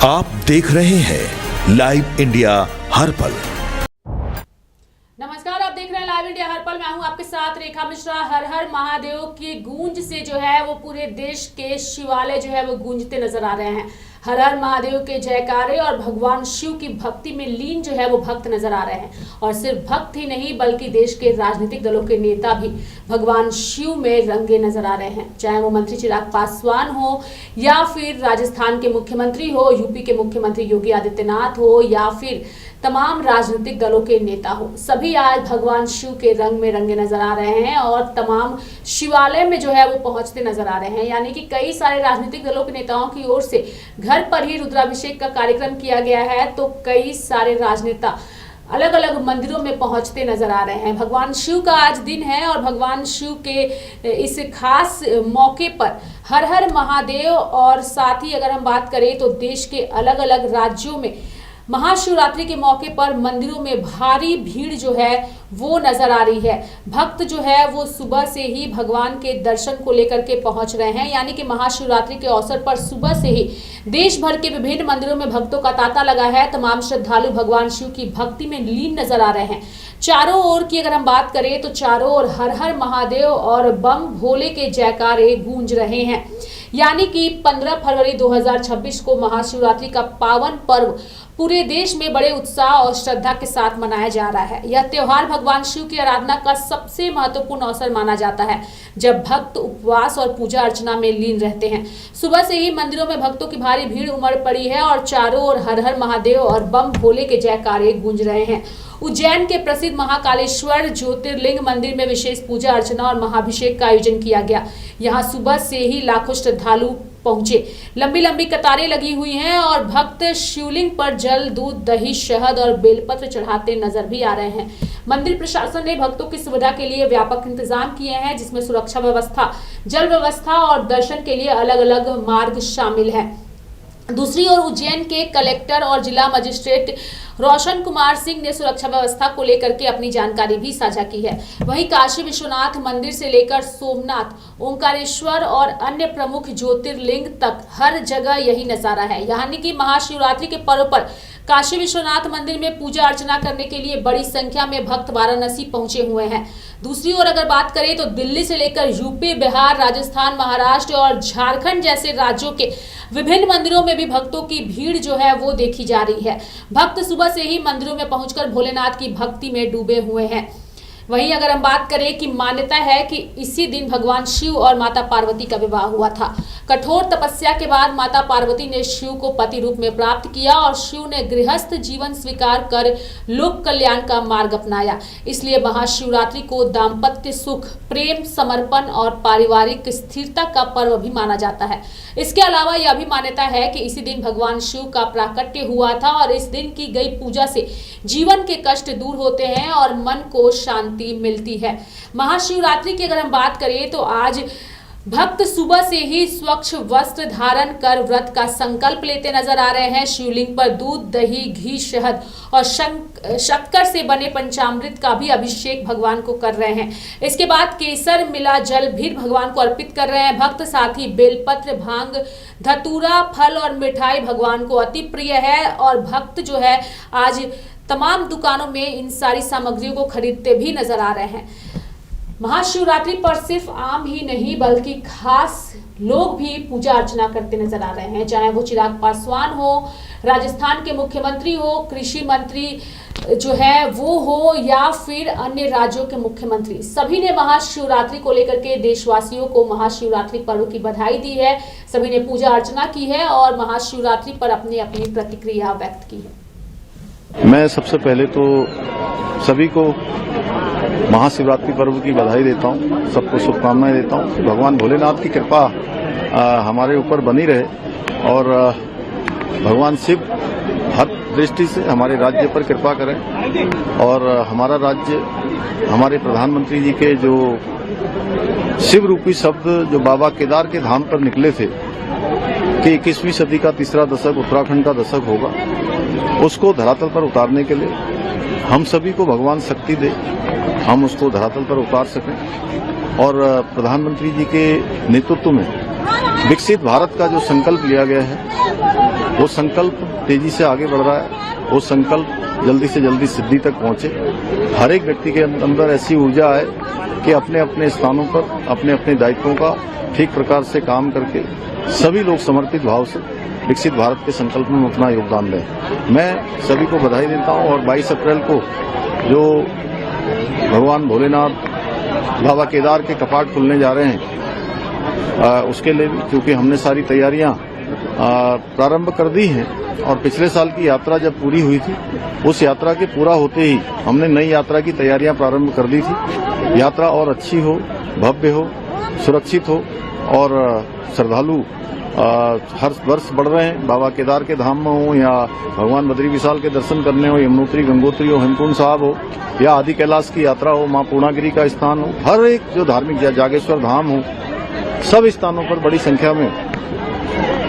आप देख रहे हैं लाइव इंडिया हर पल। नमस्कार, आप देख रहे हैं लाइव इंडिया हर पल। मैं हूं आपके साथ रेखा मिश्रा। हर हर महादेव की गूंज से जो है वो पूरे देश के शिवालय जो है वो गूंजते नजर आ रहे हैं। हर हर महादेव के जयकारे और भगवान शिव की भक्ति में लीन जो है वो भक्त नजर आ रहे हैं। और सिर्फ भक्त ही नहीं बल्कि देश के राजनीतिक दलों के नेता भी भगवान शिव में रंगे नजर आ रहे हैं। चाहे वो मंत्री चिराग पासवान हो या फिर राजस्थान के मुख्यमंत्री हो, यूपी के मुख्यमंत्री योगी आदित्यनाथ हो या फिर तमाम राजनीतिक दलों के नेता हो, सभी आज भगवान शिव के रंग में रंगे नजर आ रहे हैं और तमाम शिवालय में जो है वो पहुंचते नजर आ रहे हैं। यानी कि कई सारे राजनीतिक दलों के नेताओं की ओर से घर पर ही रुद्राभिषेक का कार्यक्रम किया गया है, तो कई सारे राजनेता अलग अलग मंदिरों में पहुंचते नजर आ रहे हैं। भगवान शिव का आज दिन है और भगवान शिव के इस खास मौके पर हर हर महादेव और साथ ही अगर हम बात करें तो देश के अलग अलग राज्यों में महाशिवरात्रि के मौके पर मंदिरों में भारी भीड़ जो है वो नजर आ रही है। भक्त जो है वो सुबह से ही भगवान के दर्शन को लेकर के पहुंच रहे हैं। यानी कि महाशिवरात्रि के अवसर पर सुबह से ही देश भर के विभिन्न मंदिरों में भक्तों का तांता लगा है। तमाम श्रद्धालु भगवान शिव की भक्ति में लीन नजर आ रहे हैं। चारों ओर की अगर हम बात करें तो चारों ओर हर हर महादेव और बम भोले के जयकारे गूंज रहे हैं। यानी कि 15 फरवरी 2026 को महाशिवरात्रि का पावन पर्व पूरे देश में बड़े उत्साह और श्रद्धा के साथ मनाया जा रहा है। यह त्योहार भगवान शिव की आराधना का सबसे महत्वपूर्ण अवसर माना जाता है, जब भक्त उपवास और पूजा अर्चना में लीन रहते हैं। सुबह से ही मंदिरों में भक्तों की भारी भीड़ उमड़ पड़ी है और चारों ओर हर हर महादेव और बम भोले के जयकारे गूंज रहे हैं। उज्जैन के प्रसिद्ध महाकालेश्वर ज्योतिर्लिंग मंदिर में विशेष पूजा अर्चना और महाभिषेक का आयोजन किया गया। यहाँ सुबह से ही लाखों श्रद्धालु पहुंचे। लंबी लंबी कतारें लगी हुई हैं और भक्त शिवलिंग पर जल, दूध, दही, शहद और बेलपत्र चढ़ाते नजर भी आ रहे हैं। मंदिर प्रशासन ने भक्तों की सुविधा के लिए व्यापक इंतजाम किए हैं, जिसमें सुरक्षा व्यवस्था, जल व्यवस्था और दर्शन के लिए अलग अलग मार्ग शामिल है। दूसरी ओर उज्जैन के कलेक्टर और जिला मजिस्ट्रेट रोशन कुमार सिंह ने सुरक्षा व्यवस्था को लेकर के अपनी जानकारी भी साझा की है। वहीं काशी विश्वनाथ मंदिर से लेकर सोमनाथ, ओंकारेश्वर और अन्य प्रमुख ज्योतिर्लिंग तक हर जगह यही नजारा है। यानी कि महाशिवरात्रि के पर्व पर काशी विश्वनाथ मंदिर में पूजा अर्चना करने के लिए बड़ी संख्या में भक्त वाराणसी पहुंचे हुए हैं। दूसरी ओर अगर बात करें तो दिल्ली से लेकर यूपी, बिहार, राजस्थान, महाराष्ट्र और झारखंड जैसे राज्यों के विभिन्न मंदिरों में भी भक्तों की भीड़ जो है वो देखी जा रही है। भक्त सुबह से ही मंदिरों में पहुंचकर भोलेनाथ की भक्ति में डूबे हुए हैं। वहीं अगर हम बात करें कि मान्यता है कि इसी दिन भगवान शिव और माता पार्वती का विवाह हुआ था। कठोर तपस्या के बाद माता पार्वती ने शिव को पति रूप में प्राप्त किया और शिव ने गृहस्थ जीवन स्वीकार कर लोक कल्याण का मार्ग अपनाया। इसलिए महाशिवरात्रि को दाम्पत्य सुख, प्रेम, समर्पण और पारिवारिक स्थिरता का पर्व भी माना जाता है। इसके अलावा यह भी मान्यता है कि इसी दिन भगवान शिव का प्राकट्य हुआ था और इस दिन की गई पूजा से जीवन के कष्ट दूर होते हैं और मन को शांति मिलती है। महाशिवरात्रि की अगर हम बात करें तो आज भक्त सुबह से ही स्वच्छ वस्त्र धारण कर व्रत का संकल्प लेते नजर आ रहे हैं। शिवलिंग पर दूध, दही, घी, शहद और शक्कर से बने पंचामृत का भी अभिषेक भगवान को कर रहे हैं। इसके बाद केसर मिला जल भी भगवान को अर्पित कर रहे हैं भक्त। साथ ही बेलपत्र, भांग, धतूरा, फल और मिठाई भगवान को अति प्रिय है और भक्त जो है आज तमाम दुकानों में इन सारी सामग्रियों को खरीदते भी नजर आ रहे हैं। महाशिवरात्रि पर सिर्फ आम ही नहीं बल्कि खास लोग भी पूजा अर्चना करते नजर आ रहे हैं। चाहे वो चिराग पासवान हो, राजस्थान के मुख्यमंत्री हो, कृषि मंत्री जो है वो हो या फिर अन्य राज्यों के मुख्यमंत्री, सभी ने महाशिवरात्रि को लेकर के देशवासियों को महाशिवरात्रि पर्व की बधाई दी है। सभी ने पूजा अर्चना की है और महाशिवरात्रि पर अपनी अपनी प्रतिक्रिया व्यक्त की है। मैं सबसे पहले तो सभी को महाशिवरात्रि पर्व की बधाई देता हूं, सबको शुभकामनाएं देता हूं। भगवान भोलेनाथ की कृपा हमारे ऊपर बनी रहे और भगवान शिव हर दृष्टि से हमारे राज्य पर कृपा करें और हमारा राज्य, हमारे प्रधानमंत्री जी के जो शिव रूपी शब्द जो बाबा केदार के धाम पर निकले थे कि 21वीं सदी का तीसरा दशक उत्तराखंड का दशक होगा, उसको धरातल पर उतारने के लिए हम सभी को भगवान शक्ति दे, हम उसको धरातल पर उतार सकें। और प्रधानमंत्री जी के नेतृत्व में विकसित भारत का जो संकल्प लिया गया है वो संकल्प तेजी से आगे बढ़ रहा है, वो संकल्प जल्दी से जल्दी सिद्धि तक पहुंचे। हर एक व्यक्ति के अंदर ऐसी ऊर्जा है कि अपने अपने स्थानों पर अपने अपने दायित्वों का ठीक प्रकार से काम करके सभी लोग समर्पित भाव से विकसित भारत के संकल्प में अपना योगदान दें। मैं सभी को बधाई देता हूं और 22 अप्रैल को जो भगवान भोलेनाथ बाबा केदार के कपाट खुलने जा रहे हैं उसके लिए भी, क्योंकि हमने सारी तैयारियां प्रारंभ कर दी हैं और पिछले साल की यात्रा जब पूरी हुई थी उस यात्रा के पूरा होते ही हमने नई यात्रा की तैयारियां प्रारंभ कर दी थी। यात्रा और अच्छी हो, भव्य हो, सुरक्षित हो और श्रद्धालु हर वर्ष बढ़ रहे हैं। बाबा केदार के धाम में हो या भगवान बद्री विशाल के दर्शन करने हो, यमुनोत्री, गंगोत्री हो, हेमकुंड साहब हो या आदि कैलाश की यात्रा हो, मां पूर्णागिरी का स्थान हो, हर एक जो धार्मिक जागेश्वर धाम हो, सब स्थानों पर बड़ी संख्या में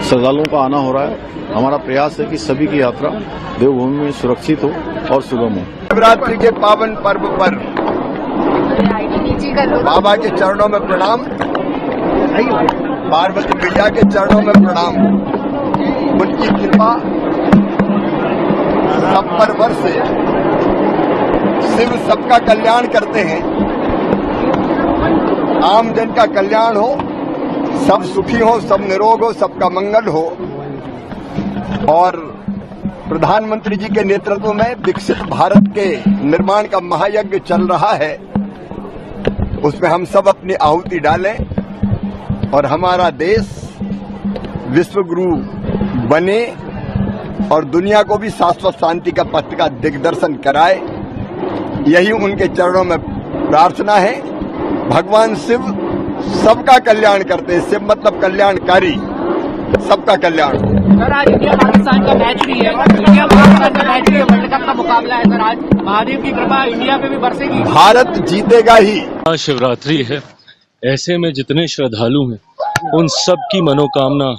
श्रद्धालुओं का आना हो रहा है। हमारा प्रयास है कि सभी की यात्रा देवभूमि में सुरक्षित हो और सुगम हो। शिवरात्रि के पावन पर्व पर बाबा के चरणों में प्रणाम, पार्वती मैया के चरणों में प्रणाम। उनकी कृपा सब पर बरसे। शिव सबका कल्याण करते हैं, आम जन का कल्याण हो, सब सुखी हो, सब निरोग हो, सबका मंगल हो। और प्रधानमंत्री जी के नेतृत्व में विकसित भारत के निर्माण का महायज्ञ चल रहा है, उसमें हम सब अपनी आहुति डालें और हमारा देश विश्व गुरु बने और दुनिया को भी शाश्वत शांति का पथ का दिग्दर्शन कराए। यही उनके चरणों में प्रार्थना है। भगवान शिव सबका कल्याण करते हैं। शिव मतलब कल्याणकारी, सबका कल्याण। सर आज इंडिया पाकिस्तान का मैच भी है, इंडिया पाकिस्तान का मैच भी है, वर्ल्ड कप का मुकाबला है सर। आज महादेव की कृपा इंडिया पे भी बरसेगी, भारत जीतेगा ही। शिवरात्रि है, ऐसे में जितने श्रद्धालु हैं उन सब की मनोकामना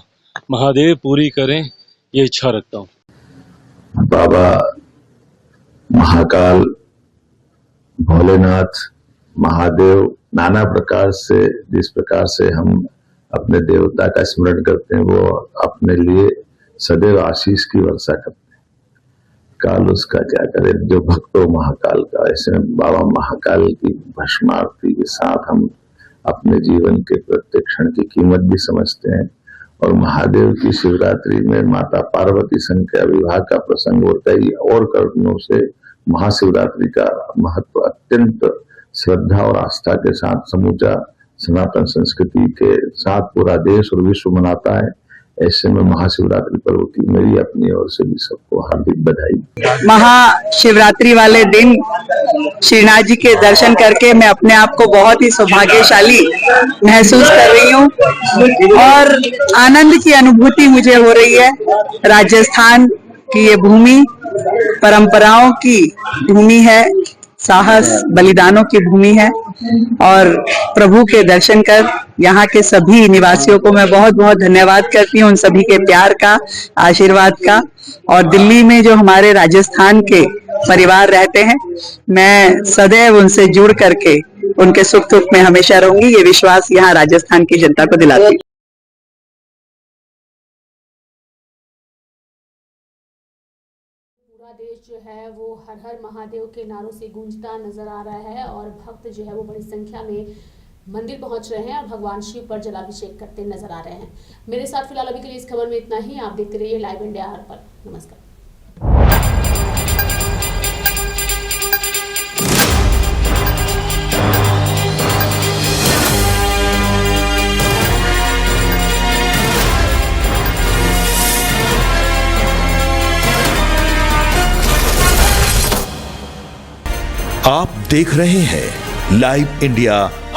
महादेव पूरी करें, ये इच्छा रखता हूँ। बाबा महाकाल, भोलेनाथ, महादेव, नाना प्रकार से जिस प्रकार से हम अपने देवता का स्मरण करते हैं वो अपने लिए सदैव आशीष की वर्षा करते हैं। काल उसका क्या करे जो भक्तों महाकाल का। ऐसे में बाबा महाकाल की भस्म आरती के साथ हम अपने जीवन के प्रत्येक क्षण की कीमत भी समझते हैं। और महादेव की शिवरात्रि में माता पार्वती संग का विवाह का प्रसंग होता है। और कारणों से महाशिवरात्रि का महत्व अत्यंत श्रद्धा और आस्था के साथ समूचा सनातन संस्कृति के साथ पूरा देश और विश्व मनाता है। ऐसे में महाशिवरात्रि पर्व की मेरी अपनी ओर से भी सबको हार्दिक बधाई। महाशिवरात्रि वाले दिन श्रीनाथ जी के दर्शन करके मैं अपने आप को बहुत ही सौभाग्यशाली महसूस कर रही हूँ और आनंद की अनुभूति मुझे हो रही है। राजस्थान की ये भूमि परंपराओं की भूमि है, साहस बलिदानों की भूमि है और प्रभु के दर्शन कर यहाँ के सभी निवासियों को मैं बहुत बहुत धन्यवाद करती हूँ, उन सभी के प्यार का, आशीर्वाद का। और दिल्ली में जो हमारे राजस्थान के परिवार रहते हैं, मैं सदैव उनसे जुड़ करके उनके सुख दुख में हमेशा रहूंगी, ये विश्वास यहाँ राजस्थान की जनता को दिलाती हूँ। पूरा देश जो है वो हर हर महादेव के नारों से गूंजता नजर आ रहा है और भक्त जो है वो बड़ी संख्या में मंदिर पहुंच रहे हैं और भगवान शिव पर जलाभिषेक करते नजर आ रहे हैं। मेरे साथ फिलहाल अभी के लिए इस खबर में इतना ही। आप देखते रहिए लाइव इंडिया हर पल। नमस्कार। आप देख रहे हैं लाइव इंडिया